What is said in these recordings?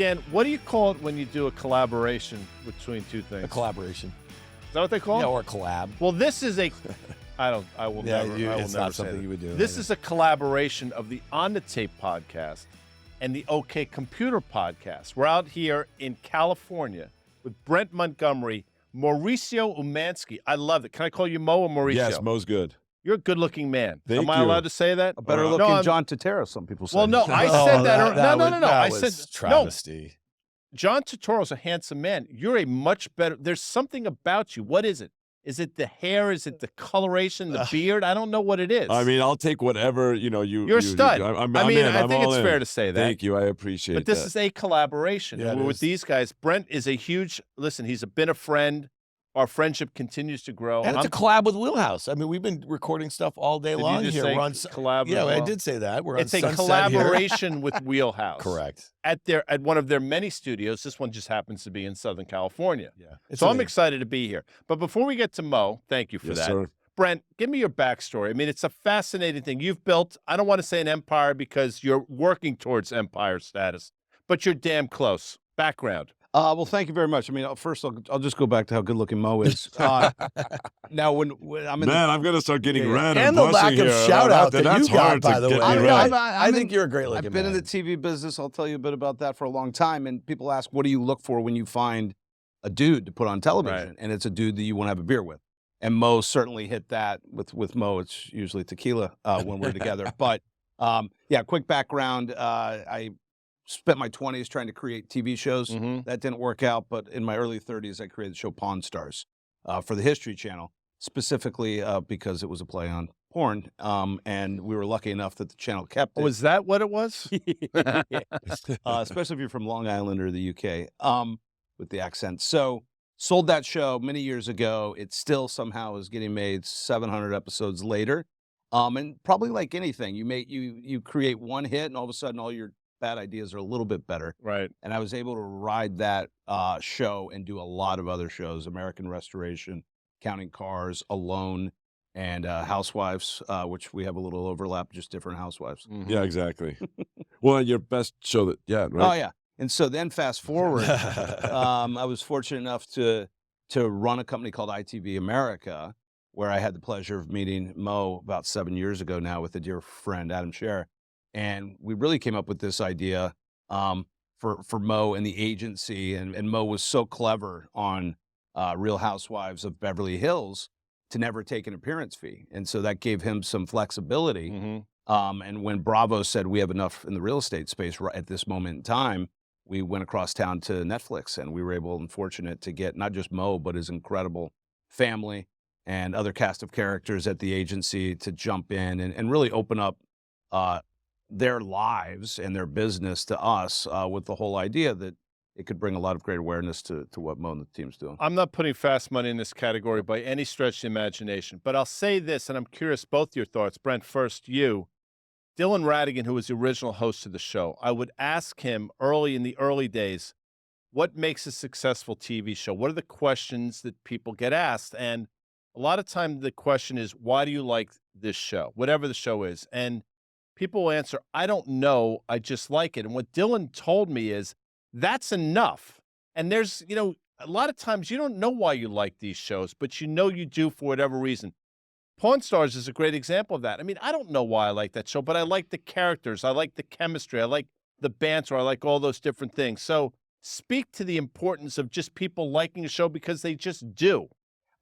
Dan, what do you call it when you do a collaboration between two things? A collaboration. Is that what they call it? Yeah, or a collab. Well, this is a. I will never. It's not something you would do. This is a collaboration of the On the Tape podcast and the OK Computer podcast. We're out here in California with Brent Montgomery, Mauricio Umansky. I love it. Can I call you Mo or Mauricio? Yes, Mo's good. You're a good-looking man. Thank Am I you. allowed to say that? A better looking John Turturro, some people say. Well, no, I said that. No. I said travesty. No. John Turturro's a handsome man. You're a much better. There's something about you. What is it? Is it the hair? Is it the coloration, the beard? I don't know what it is. I mean, I'll take whatever, You're a stud. I'm I in. think it's in. fair to say that. Thank you. I appreciate that. But this is a collaboration. Yeah, We're with these guys. Brent is a huge, listen, he's been a friend. Our friendship continues to grow. And it's a collab with Wheelhouse. I mean, we've been recording stuff all day long you just here. say We're on collab as Yeah, I well? did say that. We're It's on a Sunset collaboration with Wheelhouse. Correct. At one of their many studios. This one just happens to be in Southern California. Yeah. So I'm excited to be here. But before we get to Mo, thank you for Yes, that. sir. Brent, give me your backstory. I mean, it's a fascinating thing. You've built, I don't want to say an empire because you're working towards empire status, but you're damn close. Background. Well, thank you very much. I mean, first I'll just go back to how good looking Mo is. Now, when I'm in I'm going to start getting red And and the lack blushing of here. shout out that That's you got, hard by to the get way. me red. I think you're a great looking I've been man. in the TV business. I'll tell you a bit about that for a long time. And people ask, what do you look for when you find a dude to put on television? Right. And it's a dude that you want to have a beer with. And Mo certainly hit that with Mo. It's usually tequila when we're together. But yeah, quick background. I spent my 20s trying to create TV shows. Mhm. That didn't work out. But in my early 30s, I created the show Pawn Stars for the History Channel, specifically because it was a play on porn. And we were lucky enough that the channel kept it. Was that what it was? Especially if you're from Long Island or the UK with the accent. So sold that show many years ago. It still somehow is getting made 700 episodes later. And probably like anything, you create one hit and all of a sudden all your bad ideas are a little bit better. Right. And I was able to ride that show and do a lot of other shows, American Restoration, Counting Cars, Alone, and Housewives, which we have a little overlap, just different housewives. Yeah, exactly. Well, your best show right? Oh, yeah. And so then fast forward, I was fortunate enough to run a company called ITV America, where I had the pleasure of meeting Mo about 7 years ago now with a dear friend, Adam Scher. And we really came up with this idea for Mo and the agency. And Mo was so clever on Real Housewives of Beverly Hills to never take an appearance fee. And so that gave him some flexibility. And when Bravo said we have enough in the real estate space at this moment in time, we went across town to Netflix, and we were able and fortunate to get not just Mo, but his incredible family and other cast of characters at the agency to jump in and really open up their lives and their business to us with the whole idea that it could bring a lot of great awareness to what Mo and the team's doing. I'm not putting fast money in this category by any stretch of the imagination, but I'll say this, and I'm curious both your thoughts. Brent, first you. Dylan Radigan, who was the original host of the show, I would ask him in the early days, what makes a successful TV show? What are the questions that people get asked? And a lot of time the question is, why do you like this show? Whatever the show is. And people will answer, I don't know, I just like it. And what Dylan told me is, that's enough. And there's, a lot of times you don't know why you like these shows, but you know you do for whatever reason. Pawn Stars is a great example of that. I mean, I don't know why I like that show, but I like the characters. I like the chemistry. I like the banter. I like all those different things. So speak to the importance of just people liking a show because they just do.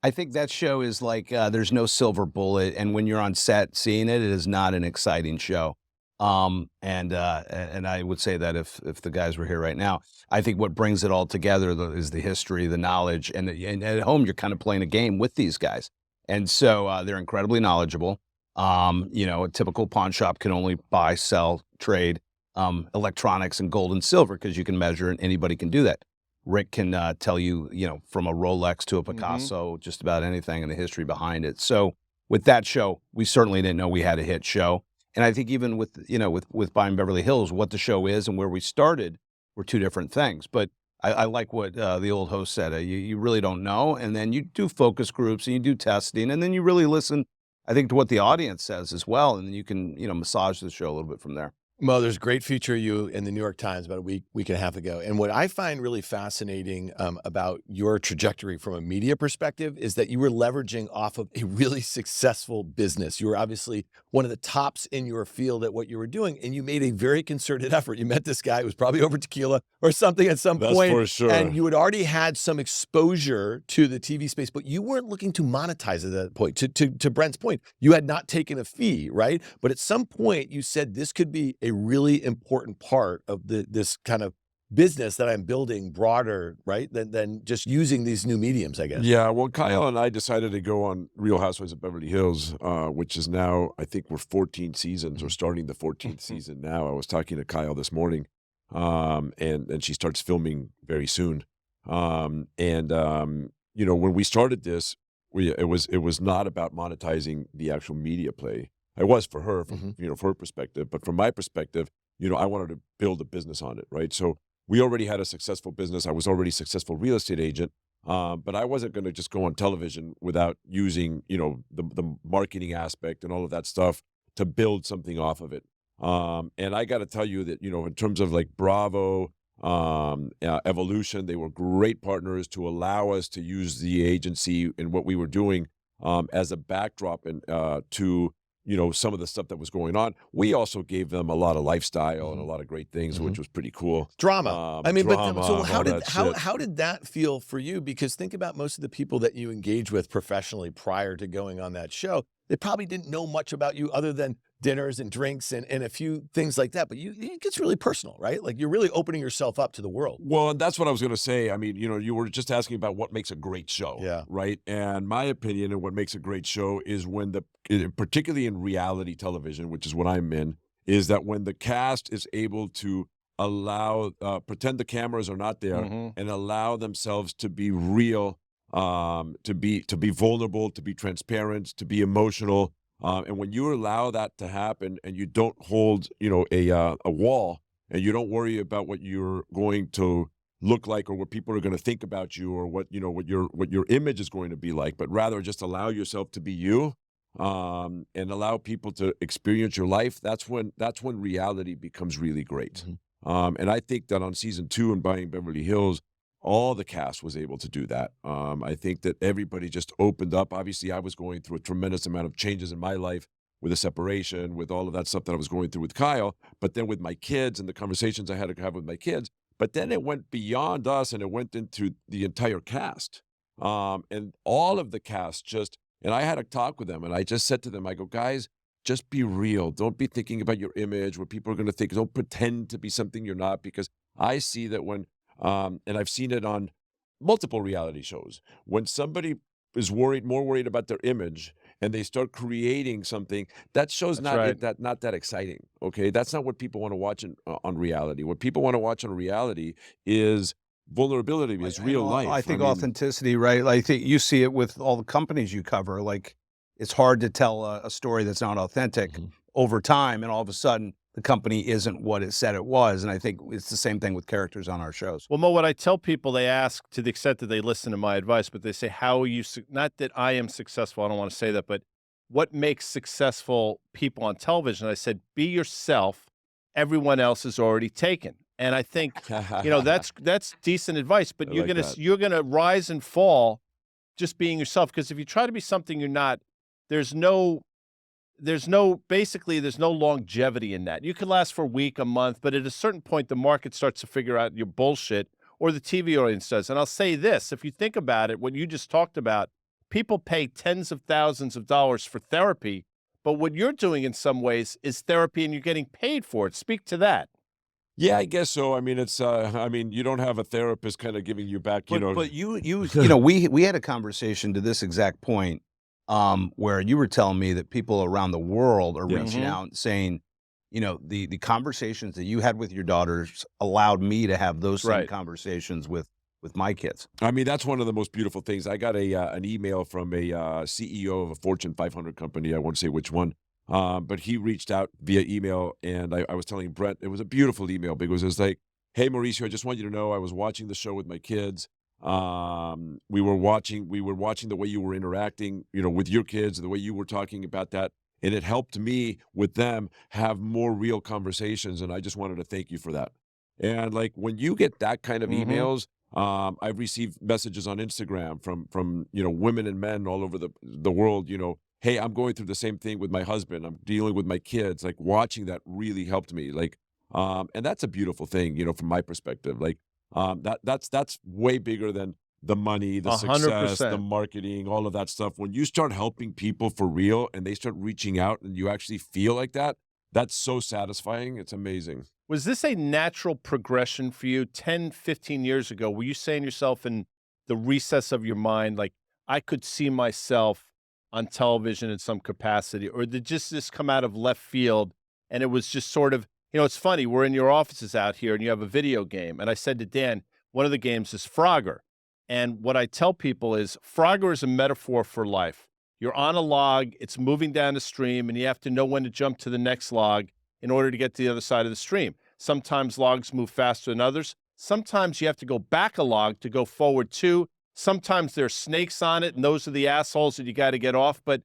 I think that show is like there's no silver bullet, and when you're on set seeing it, it is not an exciting show. And I would say that if the guys were here right now, I think what brings it all together is the history, the knowledge, and at home you're kind of playing a game with these guys, and so they're incredibly knowledgeable. A typical pawn shop can only buy, sell, trade electronics and gold and silver because you can measure and anybody can do that. Rick can tell you, from a Rolex to a Picasso, just about anything and the history behind it. So with that show, we certainly didn't know we had a hit show. And I think even with Buying Beverly Hills, what the show is and where we started were two different things. But I like what the old host said. You really don't know. And then you do focus groups and you do testing. And then you really listen, I think, to what the audience says as well. And then you can, massage the show a little bit from there. Mo, there's a great feature of you in the New York Times about a week and a half ago. And what I find really fascinating about your trajectory from a media perspective is that you were leveraging off of a really successful business. You were obviously one of the tops in your field at what you were doing, and you made a very concerted effort. You met this guy who was probably over tequila or something at some That's point, for sure. and you had already had some exposure to the TV space, but you weren't looking to monetize at that point. To Brent's point, you had not taken a fee, right? But at some point, you said this could be a really important part of this kind of business that I'm building broader, right? Than just using these new mediums, I guess. Yeah, well, Kyle and I decided to go on Real Housewives of Beverly Hills, which is now, I think we're 14 seasons or starting the 14th season now. I was talking to Kyle this morning, and she starts filming very soon. You know, when we started this, it was not about monetizing the actual media play. It was for her, from, you know, from her perspective, but from my perspective, you know, I wanted to build a business on it, right? So we already had a successful business. I was already a successful real estate agent, but I wasn't going to just go on television without using, you know, the marketing aspect and all of that stuff to build something off of it. And I got to tell you that, you know, in terms of like Bravo, Evolution, they were great partners to allow us to use the agency and what we were doing as a backdrop and to, you know, some of the stuff that was going on. We also gave them a lot of lifestyle and a lot of great things, which was pretty cool. Drama. I mean, drama, but so all that shit. how did that feel for you? Because think about most of the people that you engage with professionally prior to going on that show. They probably didn't know much about you other than dinners and drinks and a few things like that. But it gets really personal, right? Like you're really opening yourself up to the world. Well, and that's what I was going to say. I mean, you know, you were just asking about what makes a great show, Yeah. right? And my opinion of what makes a great show is when particularly in reality television, which is what I'm in, is that when the cast is able to allow, pretend the cameras are not there and allow themselves to be real, to be vulnerable, to be transparent, to be emotional. And when you allow that to happen and you don't hold, you know, a wall and you don't worry about what you're going to look like or what people are going to think about you or what, you know, what your image is going to be like, but rather just allow yourself to be you, and allow people to experience your life, that's when reality becomes really great. And I think that on season 2 and Buying Beverly Hills, all the cast was able to do that. I think that everybody just opened up. Obviously, I was going through a tremendous amount of changes in my life with a separation, with all of that stuff that I was going through with Kyle, but then with my kids and the conversations I had to have with my kids. But then it went beyond us and it went into the entire cast. And all of the cast just, and I had a talk with them and I just said to them, I go, guys, just be real. Don't be thinking about your image, what people are going to think. Don't pretend to be something you're not, because I see that when, and I've seen it on multiple reality shows, when somebody is more worried about their image and they start creating something, that show's not that exciting. Okay, that's not what people want to watch on reality. What people want to watch on reality is vulnerability, is real life. I think authenticity, right? I think you see it with all the companies you cover. Like, it's hard to tell a story that's not authentic over time, and all of a sudden the company isn't what it said it was. And I think it's the same thing with characters on our shows. Well, Mo, what I tell people, they ask, to the extent that they listen to my advice, but they say, how are you, not that I am successful, I don't want to say that, but what makes successful people on television? I said, be yourself. Everyone else is already taken. And I think, you know, that's decent advice, but you're gonna rise and fall just being yourself. Because if you try to be something you're not, there's no longevity in that. You can last for a week, a month, but at a certain point, the market starts to figure out your bullshit, or the TV audience does. And I'll say this, if you think about it, what you just talked about, people pay tens of thousands of dollars for therapy, but what you're doing in some ways is therapy and you're getting paid for it. Speak to that. Yeah, I guess so. I mean, it's, you don't have a therapist kind of giving you back, you know. But you know, we had a conversation to this exact point, where you were telling me that people around the world are reaching out and saying, you know, the conversations that you had with your daughters allowed me to have those same conversations with my kids. I mean, that's one of the most beautiful things. I got an email from a CEO of a Fortune 500 company. I won't say which one, but he reached out via email, and I was telling Brent, it was a beautiful email because it was like, hey, Mauricio, I just want you to know I was watching the show with my kids. We were watching the way you were interacting, you know, with your kids, the way you were talking about that. and it helped me with them have more real conversations. And I just wanted to thank you for that. And like when you get that kind of Mhm. emails, I've received messages on Instagram from women and men all over the world. Hey, I'm going through the same thing with my husband. I'm dealing with my kids. Like watching that really helped me. Like, and that's a beautiful thing, from my perspective. Like, that's way bigger than the money, the success, the 100%. marketing, all of that stuff. When you start helping people for real and they start reaching out and you actually feel like that, that's so satisfying. It's amazing. Was this a natural progression for you 10, 15 years ago? Were you saying to yourself in the recess of your mind, like, I could see myself on television in some capacity? Or did just this come out of left field and it was just sort of, it's funny, we're in your offices out here and you have a video game. And I said to Dan, one of the games is Frogger. And what I tell people is Frogger is a metaphor for life. You're on a log, it's moving down the stream, and you have to know when to jump to the next log in order to get to the other side of the stream. Sometimes logs move faster than others. Sometimes you have to go back a log to go forward too. Sometimes there's snakes on it, and those are the assholes that you got to get off. But,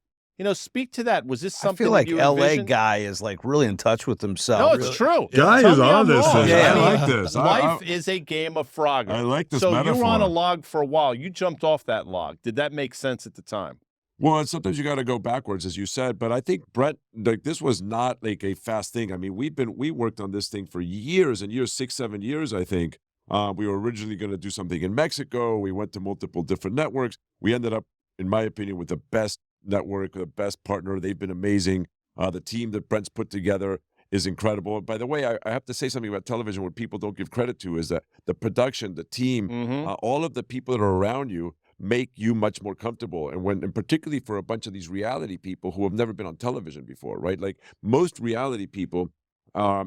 speak to that. Was this I something feel that like you LA envisioned? guy is like really in touch with himself. No, it's true. Guy Tell is me on I'm this wrong. thing. Yeah, I I like this. Life is a game of Frogger. I like this so metaphor. you were on a log for a while. You jumped off that log. Did that make sense at the time? Well, and sometimes you got to go backwards, as you said. But I think Brent, like this was not like a fast thing. I mean, we worked on this thing for years and years, 6, 7 years, I think. We were originally going to do something in Mexico. We went to multiple different networks. We ended up, in my opinion, with the best network, the best partner. They've been amazing. The team that Brent's put together is incredible. By the way, I have to say something about television what people don't give credit to is that the production, the team, Mm-hmm. all of the people that are around you make you much more comfortable. And particularly for a bunch of these reality people who have never been on television before, right? Like most reality people,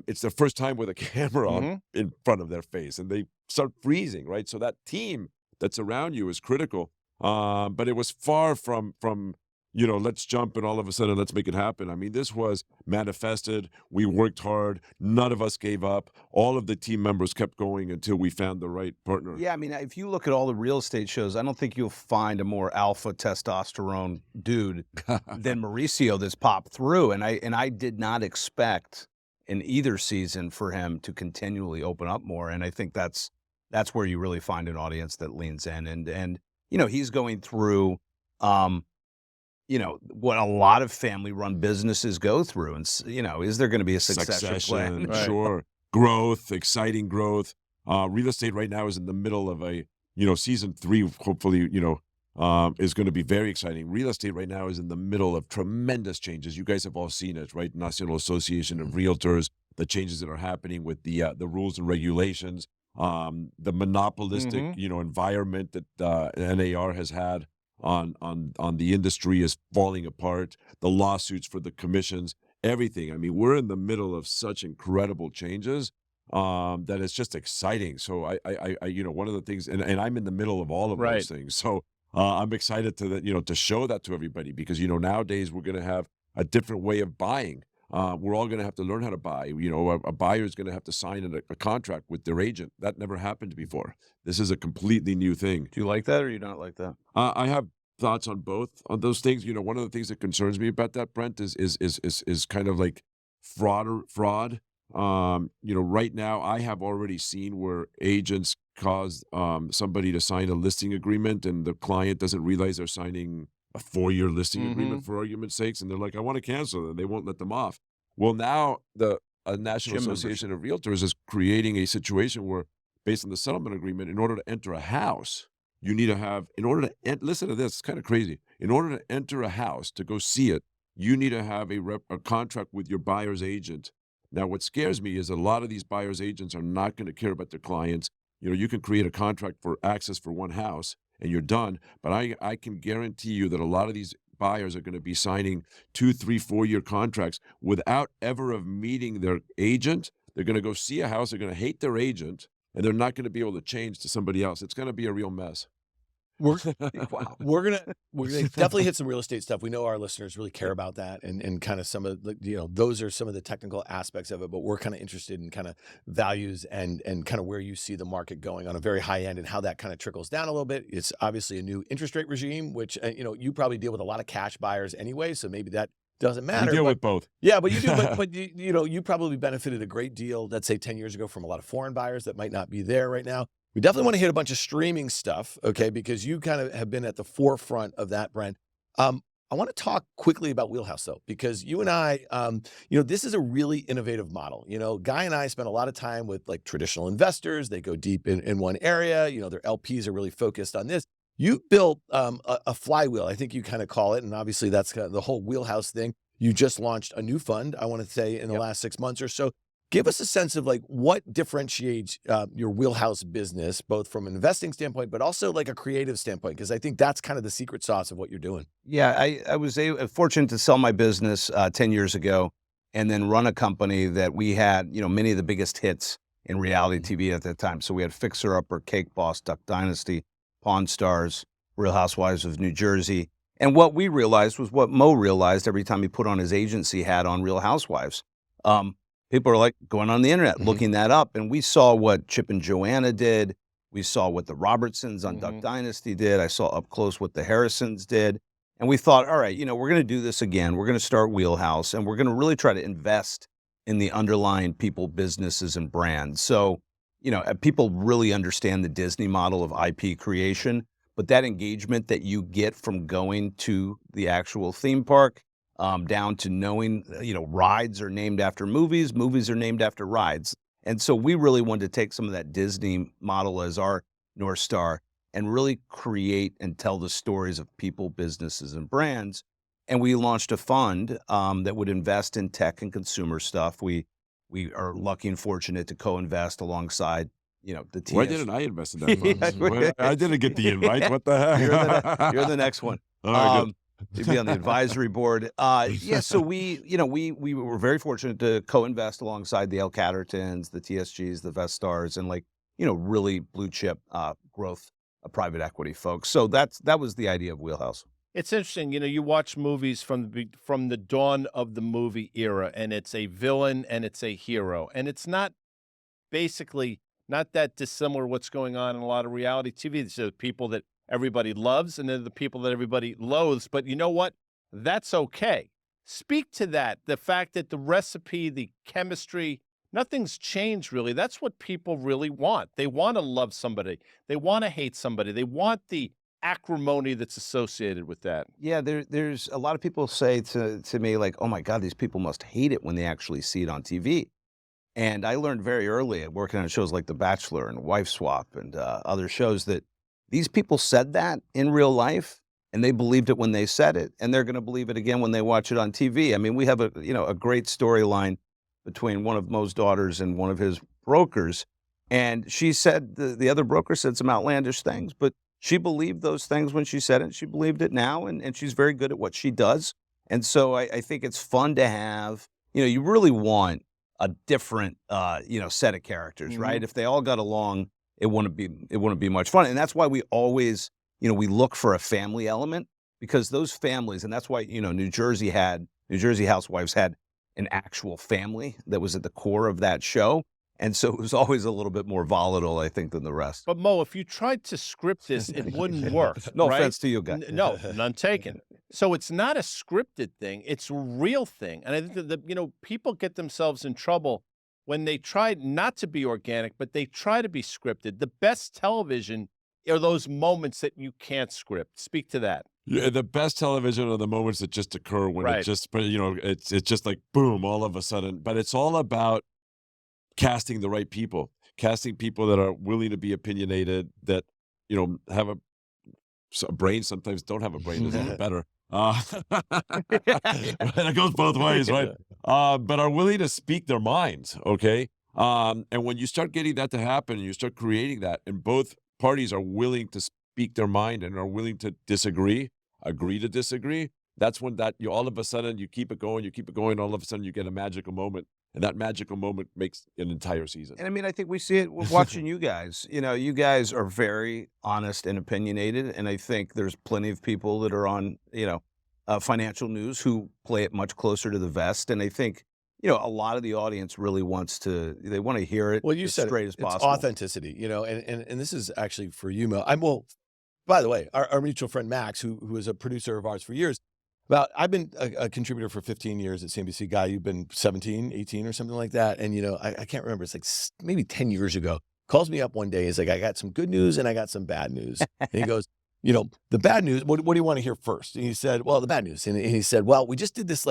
it's their first time with a camera Mm-hmm. on in front of their face and they start freezing, right? So that team that's around you is critical. But it was far from let's jump and all of a sudden let's make it happen. I mean, this was manifested. We worked hard. None of us gave up. All of the team members kept going until we found the right partner. Yeah, I mean, if you look at all the real estate shows, I don't think you'll find a more alpha testosterone dude than Mauricio that's popped through. And I did not expect in either season for him to continually open up more. And I think that's where you really find an audience that leans in. And he's going through what a lot of family-run businesses go through. And, is there going to be a succession plan? Right. Sure. Growth, exciting growth. Real estate right now is in the middle of a, season 3, hopefully, is going to be very exciting. Real estate right now is in the middle of tremendous changes. You guys have all seen it, right? National Association of Realtors, the changes that are happening with the rules and regulations, the monopolistic, environment that NAR has had on the industry is falling apart. The lawsuits for the commissions, everything. I mean, we're in the middle of such incredible changes that it's just exciting. So I one of the things, and I'm in the middle of all of Right. those things. So I'm excited to show that to everybody because nowadays we're going to have a different way of buying. We're all going to have to learn how to buy. A buyer is going to have to sign a contract with their agent. That never happened before. This is a completely new thing. Do you like that or you don't like that? I have thoughts on both on those things. One of the things that concerns me about that, Brent, is kind of like fraud. Right now I have already seen where agents cause somebody to sign a listing agreement and the client doesn't realize they're signing a 4-year listing agreement for argument's sakes, and they're like, I want to cancel, and they won't let them off. Well, now the National Gym Association of Realtors is creating a situation where, based on the settlement agreement, in order to enter a house, you need to have, listen to this, it's kind of crazy. In order to enter a house, to go see it, you need to have a contract with your buyer's agent. Now, what scares me is a lot of these buyer's agents are not going to care about their clients. You can create a contract for access for one house and you're done. But I can guarantee you that a lot of these buyers are going to be signing 2, 3, 4-year contracts without ever of meeting their agent. They're going to go see a house. They're going to hate their agent and they're not going to be able to change to somebody else. It's going to be a real mess. We're gonna definitely hit some real estate stuff. We know our listeners really care about that, and kind of some of the, those are some of the technical aspects of it. But we're kind of interested in kind of values and kind of where you see the market going on a very high end and how that kind of trickles down a little bit. It's obviously a new interest rate regime, which you probably deal with a lot of cash buyers anyway, so maybe that doesn't You matter. deal But with both. yeah, but you do. But you know, you probably benefited a great deal, let's say 10 years ago, from a lot of foreign buyers that might not be there right now. We definitely want to hit a bunch of streaming stuff, okay? Because you kind of have been at the forefront of that, Brent. I want to talk quickly about Wheelhouse, though, because you and I, you know, this is a really innovative model. You know, Guy and I spent a lot of time with like traditional investors. They go deep in one area. You know, their LPs are really focused on this. You built a flywheel, I think you kind of call it, and obviously that's kind of the whole Wheelhouse thing. You just launched a new fund, I want to say, in the last 6 months or so. Give us a sense of like what differentiates your Wheelhouse business, both from an investing standpoint, but also like a creative standpoint, because I think that's kind of the secret sauce of what you're doing. Yeah, I was fortunate to sell my business 10 years ago and then run a company that we had, you know, many of the biggest hits in reality TV at that time. So we had Fixer Upper, Cake Boss, Duck Dynasty, Pawn Stars, Real Housewives of New Jersey. And what we realized was what Mo realized every time he put on his agency hat on Real Housewives. People are like going on the internet, looking that up. And we saw what Chip and Joanna did. We saw what the Robertsons on Duck Dynasty did. I saw up close what the Harrisons did. And we thought, all right, you know, we're going to do this again. We're going to start Wheelhouse, and we're going to really try to invest in the underlying people, businesses, and brands. So, you know, people really understand the Disney model of IP creation, but that engagement that you get from going to the actual theme park, down to knowing, you know, rides are named after movies, movies are named after rides. And so we really wanted to take some of that Disney model as our North Star and really create and tell the stories of people, businesses, and brands. And we launched a fund that would invest in tech and consumer stuff. We are lucky and fortunate to co-invest alongside, you know, the TS. Why didn't I invest in that fund? I didn't get the invite. What the heck? You're the next one. All right, good. You'd be on the advisory board. Yeah, so we were very fortunate to co-invest alongside the El Cattertons, the TSGs, the Vestars, and like, you know, really blue chip growth private equity folks. So that was the idea of Wheelhouse. It's interesting, you know, you watch movies from the dawn of the movie era, and it's a villain and it's a hero, and it's not basically not that dissimilar what's going on in a lot of reality TV. It's the people that everybody loves, and they're the people that everybody loathes. But you know what? That's okay. Speak to that. The fact that the recipe, the chemistry, nothing's changed really. That's what people really want. They want to love somebody. They want to hate somebody. They want the acrimony that's associated with that. Yeah, there's a lot of people say to me like, oh my God, these people must hate it when they actually see it on TV. And I learned very early at working on shows like The Bachelor and Wife Swap and other shows that these people said that in real life, and they believed it when they said it, and they're going to believe it again when they watch it on TV. I mean, we have a great storyline between one of Mo's daughters and one of his brokers, and she said the other broker said some outlandish things, but she believed those things when she said it. She believed it now, and she's very good at what she does. And so I think it's fun to have. You know, you really want a different set of characters, right? If they all got along, it wouldn't be much fun. And that's why we always, you know, we look for a family element, because those families, and that's why, you know, New Jersey Housewives had an actual family that was at the core of that show. And so it was always a little bit more volatile, I think, than the rest. But Mo, if you tried to script this, it wouldn't work. No right? offense to you, guys. No, none taken. So it's not a scripted thing; it's a real thing. And I think that you know, people get themselves in trouble when they try not to be organic, but they try to be scripted. The best television are those moments that you can't script. Speak to that. Yeah, the best television are the moments that just occur when Right. it just, you know, it's just like boom, all of a sudden. But it's all about casting the right people, casting people that are willing to be opinionated, that, you know, have a brain, sometimes don't have a brain, is even better. It goes both ways, right? But are willing to speak their minds, okay? And when you start getting that to happen, and you start creating that, and both parties are willing to speak their mind and are willing to agree to disagree, that's when you all of a sudden you keep it going, all of a sudden you get a magical moment. And that magical moment makes an entire season. And I mean, I think we see it watching you guys. You know, you guys are very honest and opinionated. And I think there's plenty of people that are on, you know, financial news who play it much closer to the vest. And I think, you know, a lot of the audience really want to hear it Well, you as said straight as it's possible. authenticity, you know, and this is actually for you, Mo. By the way, our mutual friend Max, who is a producer of ours for years, I've been a contributor for 15 years at CNBC. Guy, you've been 17, 18 or something like that. And, I can't remember. It's like maybe 10 years ago. Calls me up one day. He's like, I got some good news and I got some bad news. And he goes, the bad news, what do you want to hear first? And he said, well, the bad news. And he said, well, we just did this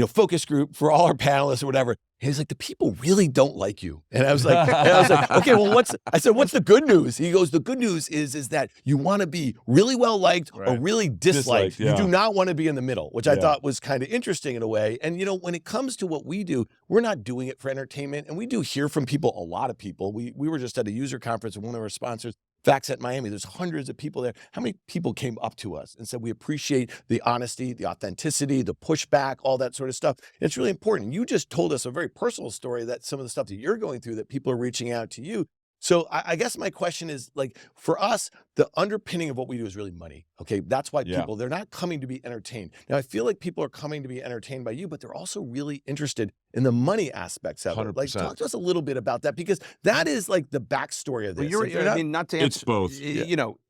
focus group for all our panelists or whatever. And he's like, the people really don't like you. And I was like, okay, well, what's the good news? He goes, the good news is that you want to be really well liked or really disliked. Yeah. You do not want to be in the middle, which I thought was kind of interesting in a way. And, when it comes to what we do, we're not doing it for entertainment. And we do hear from people, a lot of people. We were just at a user conference with one of our sponsors, Facts at Miami. There's hundreds of people there. How many people came up to us and said, we appreciate the honesty, the authenticity, the pushback, all that sort of stuff. It's really important. You just told us a very personal story that some of the stuff that you're going through, that people are reaching out to you. So I guess my question is, for us, the underpinning of what we do is really money. Okay. That's why people, they're not coming to be entertained. Now, I feel like people are coming to be entertained by you, but they're also really interested in the money aspects of it. 100%. Talk to us a little bit about that, because that is the backstory of this. Well, not to answer, it's both.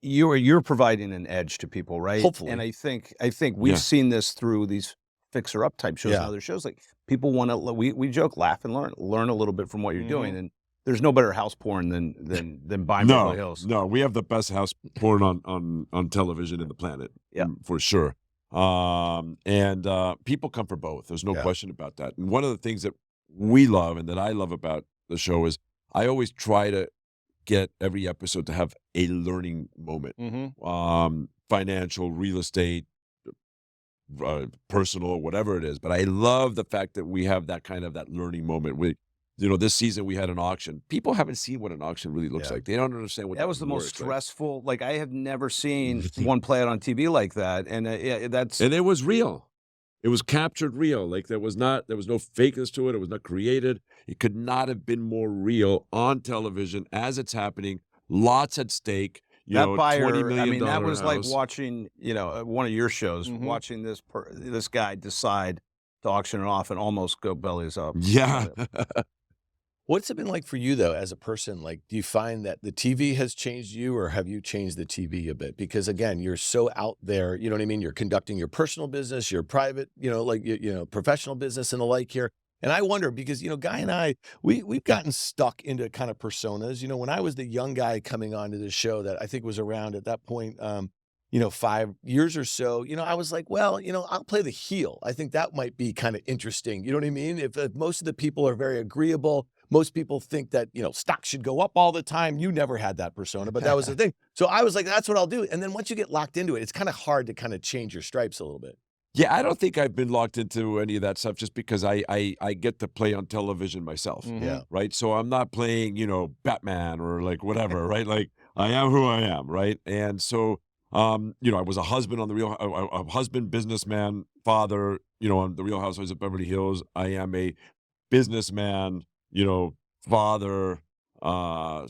You're providing an edge to people, right? Hopefully. And I think we've seen this through these fixer up type shows and other shows. Like, people want to, we joke, laugh, and learn a little bit from what you're doing. And there's no better house porn than buying Beverly Hills. No, we have the best house porn on television in the planet, for sure. And people come for both. There's no question about that. And one of the things that we love and that I love about the show is I always try to get every episode to have a learning moment. Financial, real estate, personal, whatever it is. But I love the fact that we have that learning moment. This season we had an auction. People haven't seen what an auction really looks like. They don't understand what that was the most stressful. Like, I have never seen one play out on TV like that, and and it was real. It was captured real. Like, there was no fakeness to it. It was not created. It could not have been more real on television as it's happening. Lots at stake. That buyer, $20 million that was house. like watching, one of your shows, watching this guy decide to auction it off and almost go bellies up. Yeah. What's it been like for you, though, as a person? Like, do you find that the TV has changed you, or have you changed the TV a bit? Because, again, you're so out there, you know what I mean? You're conducting your personal business, your private, professional business and the like here. And I wonder, because, Guy and I, we've gotten stuck into kind of personas. When I was the young guy coming onto this show that I think was around at that point, 5 years or so, I was like, well, I'll play the heel. I think that might be kind of interesting. You know what I mean? If most of the people are very agreeable, most people think that, stocks should go up all the time. You never had that persona, but that was the thing. So I was like, that's what I'll do. And then once you get locked into it, it's kind of hard to kind of change your stripes a little bit. Yeah, I don't think I've been locked into any of that stuff just because I get to play on television myself. Yeah. Right. So I'm not playing, Batman or like whatever. Right. Like, I am who I am. Right. And so, I was a husband on a husband, businessman, father, on the Real Housewives of Beverly Hills. I am a businessman, father, on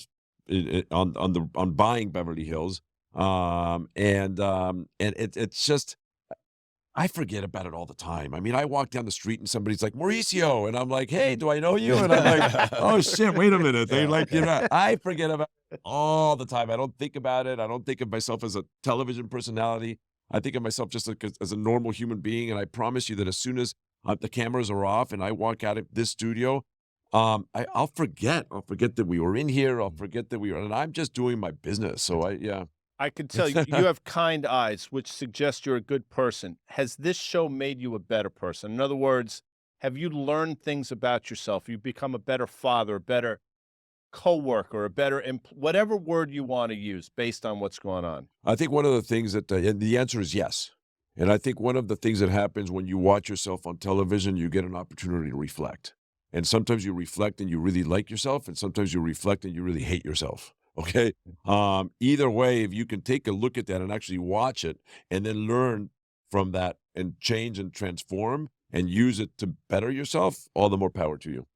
buying Beverly Hills. And it's just, I forget about it all the time. I mean, I walk down the street and somebody's like, Mauricio. And I'm like, hey, do I know you? And I'm like, oh, shit, wait a minute. They I forget about it all the time. I don't think about it. I don't think of myself as a television personality. I think of myself just as a normal human being. And I promise you that as soon as the cameras are off and I walk out of this studio, I'll forget. I'll forget that we were in here. I'll forget that and I'm just doing my business. So I can tell you have kind eyes, which suggests you're a good person. Has this show made you a better person? In other words, have you learned things about yourself? You've become a better father, a better coworker, a better whatever word you want to use based on what's going on. I think one of the things that and the answer is yes. And I think one of the things that happens when you watch yourself on television, you get an opportunity to reflect. And sometimes you reflect and you really like yourself, and sometimes you reflect and you really hate yourself. Okay. Either way, if you can take a look at that and actually watch it and then learn from that and change and transform and use it to better yourself, all the more power to you.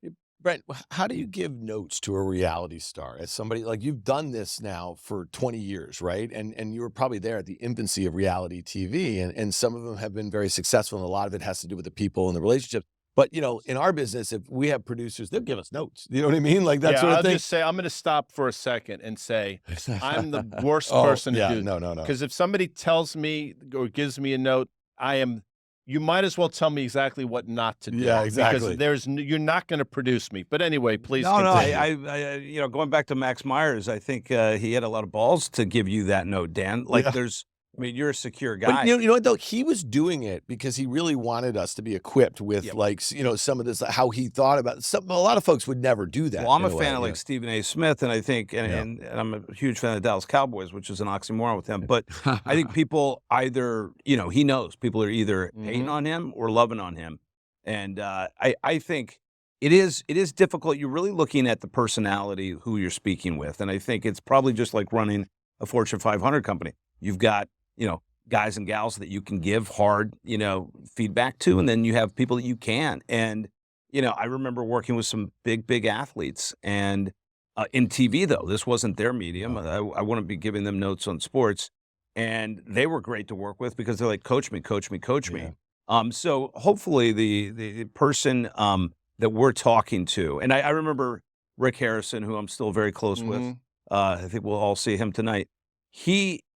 Brent, how do you give notes to a reality star? As somebody, like, you've done this now for 20 years, right? And you were probably there at the infancy of reality TV, and some of them have been very successful, and a lot of it has to do with the people and the relationships. But, in our business, if we have producers, they'll give us notes. You know what I mean? Like that sort of thing. I'll just say, I'm going to stop for a second and say, I'm the worst person to do. No. Because if somebody tells me or gives me a note, I am you might as well tell me exactly what not to do. Yeah, exactly. Because you're not going to produce me. But anyway, please No, continue. I you know, going back to Max Myers, I think he had a lot of balls to give you that note, Dan. Like, Yeah. I mean, you're a secure But guy. you know what though? He was doing it because he really wanted us to be equipped with Yep. like some of this, how he thought about it. A lot of folks would never do that. Well, I'm a in way, fan of you like know. Stephen A. Smith, and I think, and I'm a huge fan of the Dallas Cowboys, which is an oxymoron with him. But I think people either, you know, he knows people are either hating on him or loving on him, and I think it is difficult. You're really looking at the personality who you're speaking with, and I think it's probably just like running a Fortune 500 company. You've got, you know, guys and gals that you can give hard, you know, feedback to, and then you have people that you can. And, you know, I remember working with some big athletes, and in TV though, this wasn't their medium. I wouldn't be giving them notes on sports, and they were great to work with because they're like, coach me. So hopefully the person that we're talking to, and I remember Rick Harrison, who I'm still very close with. I think we'll all see him tonight.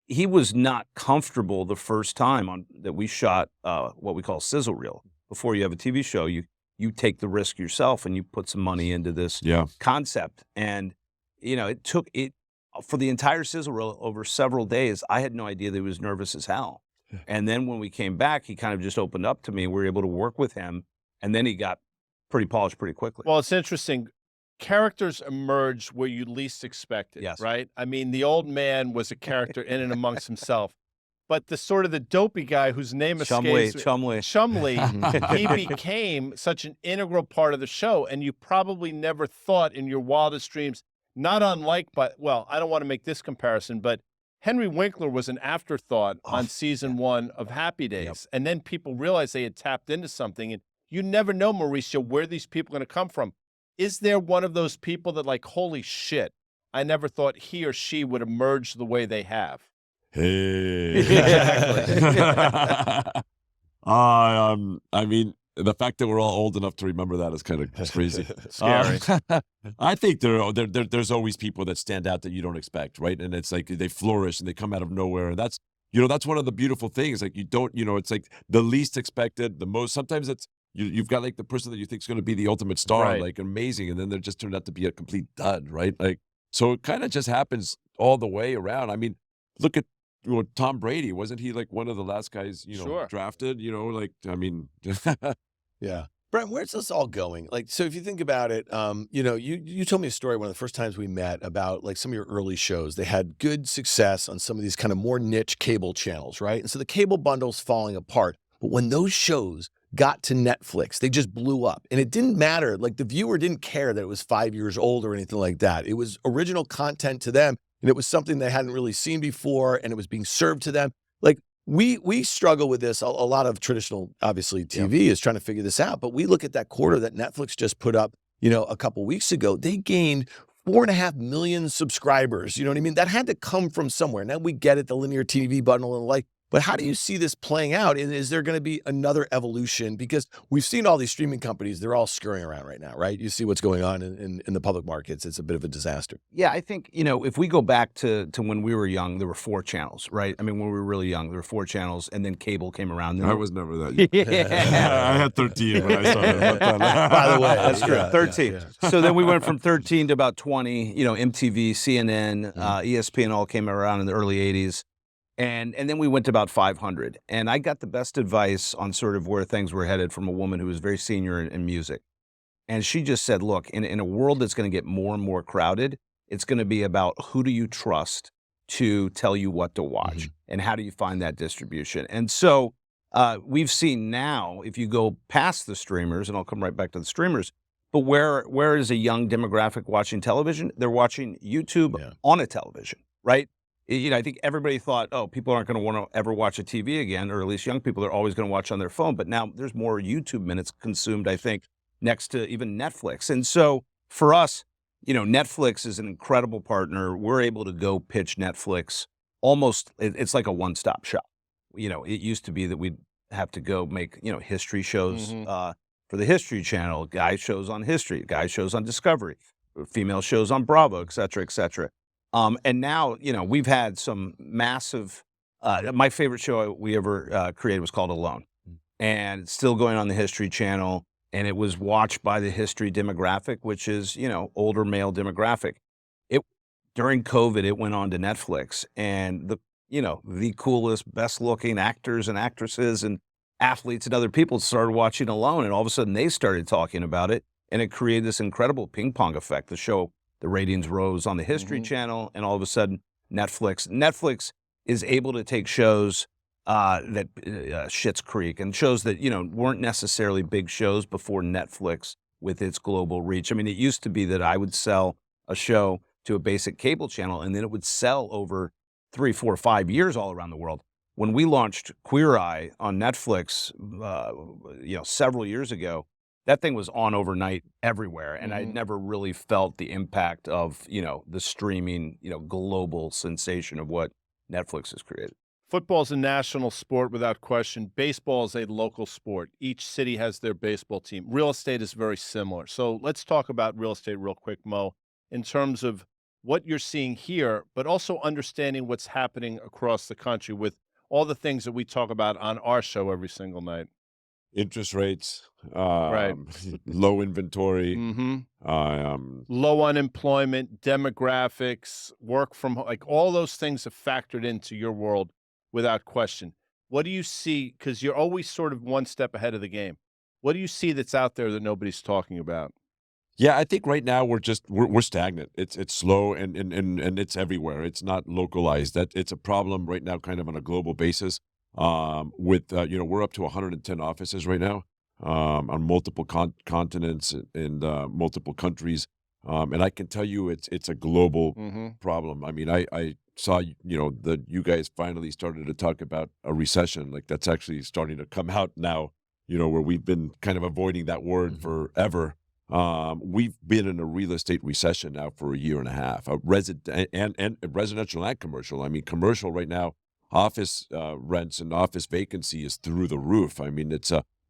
He was not comfortable the first time that we shot what we call sizzle reel. Before you have a TV show, you take the risk yourself and you put some money into this concept. And, you know, it took for the entire sizzle reel over several days. I had no idea that he was nervous as hell. And then when we came back, he kind of just opened up to me. We were able to work with him, and then he got pretty polished pretty quickly. Well, it's interesting. Characters emerge where you least expect it, Yes. right? I mean, the old man was a character in and amongst himself, but the sort of the dopey guy whose name escapes Chumley. he became such an integral part of the show, and you probably never thought in your wildest dreams, not unlike, but well, I don't want to make this comparison, but Henry Winkler was an afterthought on season 1 of Happy Days, and then people realized they had tapped into something, and you never know, Mauricio, where these people are going to come from. Is there one of those people that like, holy shit, I never thought he or she would emerge the way they have? Hey. Exactly. I mean, the fact that we're all old enough to remember that is kind of crazy. Scary. I think there's always people that stand out that you don't expect, right? And it's like they flourish and they come out of nowhere. And that's, you know, that's one of the beautiful things. Like you don't, you know, it's like the least expected, the most, sometimes it's, you've got like the person that you think is going to be the ultimate star, Right. like amazing. And then they're just turned out to be a complete dud, right? Like, so it kind of just happens all the way around. I mean, look at, you know, Tom Brady. Wasn't he like one of the last guys, you know, Sure. drafted, you know, like, I mean, Yeah. Brent, where's this all going? Like, so if you think about it, you know, you told me a story one of the first times we met about like some of your early shows. They had good success on some of these kind of more niche cable channels, right? And so the cable bundle's falling apart. But when those shows got to Netflix, they just blew up. And it didn't matter. Like the viewer didn't care that it was 5 years old or anything like that. It was original content to them. And it was something they hadn't really seen before. And it was being served to them. Like we struggle with this. A lot of traditional, obviously, TV is trying to figure this out. But we look at that quarter that Netflix just put up, you know, a couple weeks ago. They gained 4.5 million subscribers. You know what I mean? That had to come from somewhere. Now we get it, the linear TV bundle and the like. But how do you see this playing out? And is there going to be another evolution? Because we've seen all these streaming companies, they're all scurrying around right now, right? You see what's going on in the public markets. It's a bit of a disaster. Yeah, I think, you know, if we go back to when we were young, there were 4 channels, right? I mean, when we were really young, there were 4 channels, and then cable came around. I was never that young. I had 13 when I started. By the way, That's true. yeah, 13. yeah. So then we went from 13 to about 20, you know, MTV, CNN, ESPN all came around in the early 80s. And then we went to about 500. And I got the best advice on sort of where things were headed from a woman who was very senior in music. And she just said, look, in a world that's going to get more and more crowded, it's going to be about who do you trust to tell you what to watch and how do you find that distribution. And so we've seen now, if you go past the streamers, and I'll come right back to the streamers, but where is a young demographic watching television? They're watching YouTube on a television, right? You know, I think everybody thought, oh, people aren't going to want to ever watch a TV again, or at least young people are always going to watch on their phone. But now there's more YouTube minutes consumed, I think, next to even Netflix. And so for us, you know, Netflix is an incredible partner. We're able to go pitch Netflix almost, it's like a one-stop shop. You know, it used to be that we'd have to go make, you know, history shows for the History Channel, guy shows on History, guy shows on Discovery, female shows on Bravo, et cetera, et cetera. And now, you know, we've had some massive, my favorite show we ever created was called Alone. and it's still going on the History Channel, and it was watched by the history demographic, which is, older male demographic. During COVID, it went on to Netflix, and the coolest, best looking actors and actresses and athletes and other people started watching alone, and all of a sudden they started talking about it, and it created this incredible ping pong effect. The ratings rose on the History Channel, and all of a sudden Netflix is able to take shows that Schitt's Creek and shows that weren't necessarily big shows before Netflix with its global reach. I mean, it used to be that I would sell a show to a basic cable channel, and then it would sell over 3, 4, 5 years all around the world. When we launched Queer Eye on Netflix, several years ago, that thing was on overnight everywhere, and I'd never really felt the impact of the streaming, global sensation of what Netflix has created. Football's a national sport without question. Baseball is a local sport. Each city has their baseball team. Real estate is very similar. So let's talk about real estate real quick, Mo, in terms of what you're seeing here, but also understanding what's happening across the country with all the things that we talk about on our show every single night. Interest rates, Right. low inventory, Low unemployment, demographics, work from home, like all those things have factored into your world without question. What do you see? Because you're always sort of one step ahead of the game. What do you see that's out there that nobody's talking about? Yeah, I think right now we're stagnant. It's slow and it's everywhere. It's not localized. That it's a problem right now, kind of on a global basis. With we're up to 110 offices right now on multiple continents and multiple countries. And I can tell you it's a global problem. I mean, I saw that you guys finally started to talk about a recession. Like that's actually starting to come out now. Where we've been kind of avoiding that word forever. We've been in a real estate recession now for a year and a half, and residential and commercial. I mean, commercial right now, office rents and office vacancy is through the roof. I mean,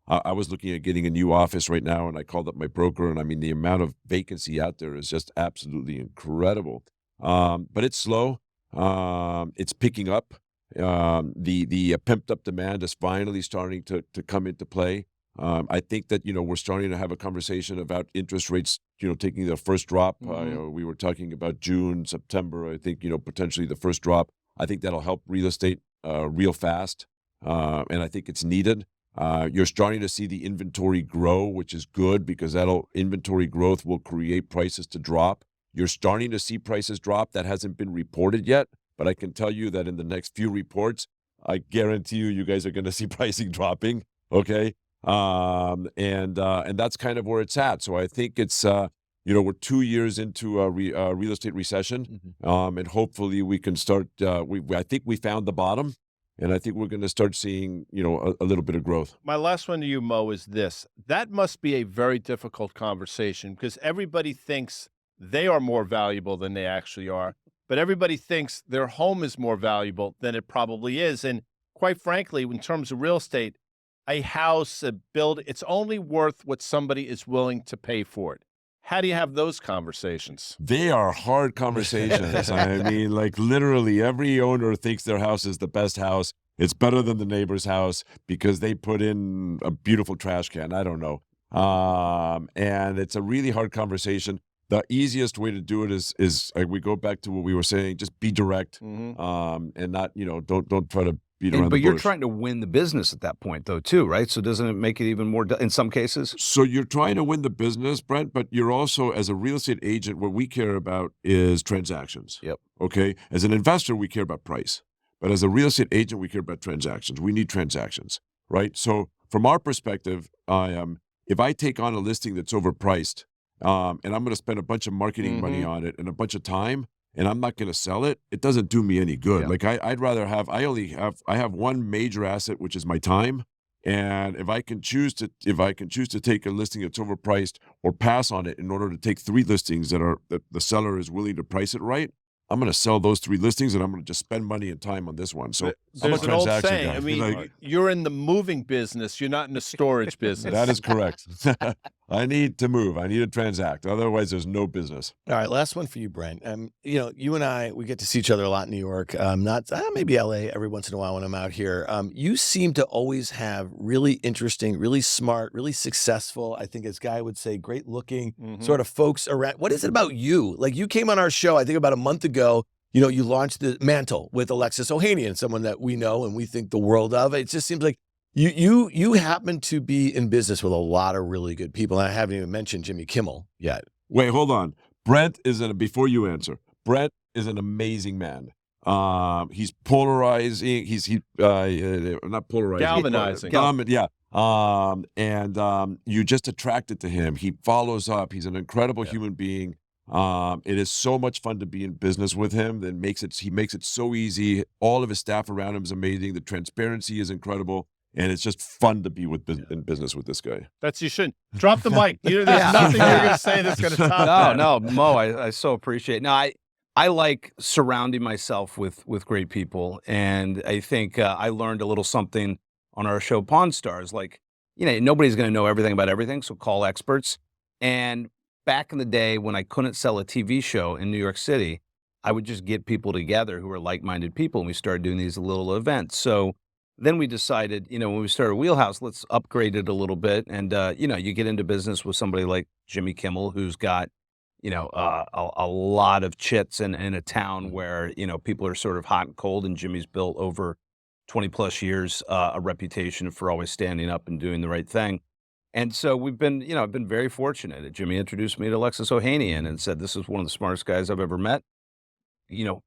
I was looking at getting a new office right now, and I called up my broker, and I mean, the amount of vacancy out there is just absolutely incredible. But it's slow. It's picking up. The pimped up demand is finally starting to come into play. I think that, we're starting to have a conversation about interest rates, taking their first drop. We were talking about June, September, I think, potentially the first drop. I think that'll help real estate real fast. And I think it's needed. You're starting to see the inventory grow, which is good because inventory growth will create prices to drop. You're starting to see prices drop. That hasn't been reported yet, but I can tell you that in the next few reports, I guarantee you guys are going to see pricing dropping. Okay. And that's kind of where it's at. So I think it's, we're 2 years into a real estate recession, and hopefully we can start, I think we found the bottom, and I think we're going to start seeing, a little bit of growth. My last one to you, Mo, is this. That must be a very difficult conversation because everybody thinks they are more valuable than they actually are, but everybody thinks their home is more valuable than it probably is. And quite frankly, in terms of real estate, a house, a building, it's only worth what somebody is willing to pay for it. How do you have those conversations? They are hard conversations. I mean, like literally every owner thinks their house is the best house. It's better than the neighbor's house because they put in a beautiful trash can. I don't know. And it's a really hard conversation. The easiest way to do it is like we go back to what we were saying, just be direct, and not, don't try to beat around the But you're bush. trying to win the business at that point, though, too, right? So doesn't it make it even more, in some cases? So you're trying to win the business, Brent, but you're also, as a real estate agent, what we care about is transactions. Yep. Okay? As an investor, we care about price. But as a real estate agent, we care about transactions. We need transactions, right? So from our perspective, if I take on a listing that's overpriced, and I'm going to spend a bunch of marketing money on it and a bunch of time, and I'm not going to sell it, it doesn't do me any good. Yeah. Like I'd rather I have one major asset, which is my time. And if I can choose to take a listing that's overpriced or pass on it in order to take 3 listings that the seller is willing to price it right, I'm going to sell those 3 listings and I'm going to just spend money and time on this one. So I'm a There's an old transaction saying. guy. I mean, Like, you're in the moving business. You're not in the storage business. that is correct. I need to move. I need to transact. Otherwise, there's no business. All right, last one for you, Brent. You know, you and I, we get to see each other a lot in New York. Not maybe LA every once in a while when I'm out here. You seem to always have really interesting, really smart, really successful, I think as Guy would say, great looking sort of folks around. What is it about you? Like you came on our show, I think about a month ago. You know, you launched the Mantle with Alexis Ohanian, someone that we know and we think the world of. It just seems like you happen to be in business with a lot of really good people. And I haven't even mentioned Jimmy Kimmel yet. Wait, hold on. Brent is before you answer. Brent is an amazing man. He's polarizing. He's not polarizing. Galvanizing. Yeah. And you just attracted to him. He follows up. He's an incredible human being. It is so much fun to be in business with him. He makes it so easy. All of his staff around him is amazing. The transparency is incredible. And it's just fun to be in business with this guy. You shouldn't drop the mic. There's nothing you're going to say that's going to top that. No, Mo, I so appreciate it. No, I like surrounding myself with great people. And I think I learned a little something on our show Pawn Stars. Like, you know, nobody's going to know everything about everything, so call experts. And back in the day when I couldn't sell a TV show in New York City, I would just get people together who were like-minded people, and we started doing these little events. So then we decided, you know, when we started Wheelhouse, let's upgrade it a little bit. And, you know, you get into business with somebody like Jimmy Kimmel, who's got, you know, a lot of chits in a town where, you know, people are sort of hot and cold. And Jimmy's built over 20 plus years a reputation for always standing up and doing the right thing. And so we've been, you know, I've been very fortunate. Jimmy introduced me to Alexis Ohanian and said, this is one of the smartest guys I've ever met. You know,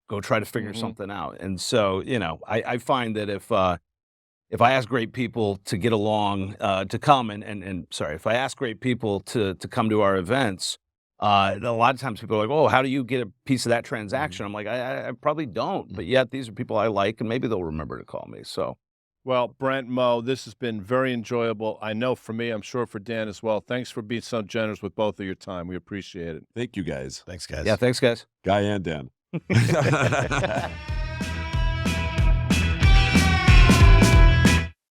go try to figure something out. And so, you know, I find that if I ask great people to get along, to come if I ask great people to come to our events, a lot of times people are like, oh, how do you get a piece of that transaction? I'm like, I probably don't, but yet these are people I like, and maybe they'll remember to call me. So. Well, Brent, Mo, this has been very enjoyable. I know for me, I'm sure for Dan as well. Thanks for being so generous with both of your time. We appreciate it. Thank you, guys. Thanks, guys. Yeah, thanks, guys. Guy and Dan.